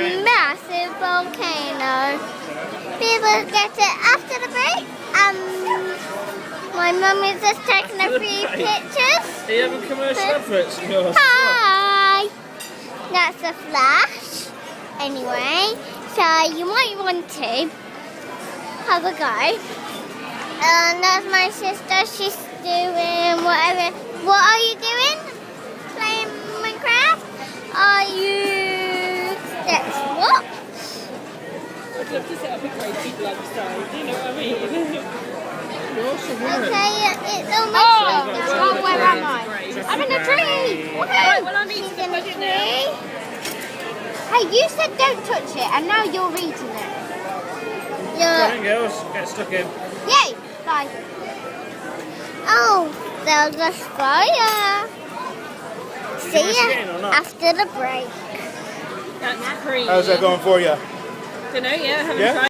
a massive volcano. We will get it after the break. My mum is just taking a few pictures. Are you having commercial adverts in yours? Hi! That's a flash. Anyway, so you might want to have a go. And that's my sister. She's doing whatever. What are you doing? Playing Minecraft? Are you... That's what? I'd love to set up a crazy lunchtime, do you know what I mean? Okay, it's almost Oh, done. where am I? I'm in a tree! Woohoo! Right, well I need She's to in a put it tree. now. Hey, you said don't touch it, and now you're eating it. Come Yeah. on, girls, get stuck in. Yay! Bye. Oh, there's a fire. See manage to get in ya or not? after the break. That's cream. How's that going for you? Don't know, yeah, haven't Yeah? tried.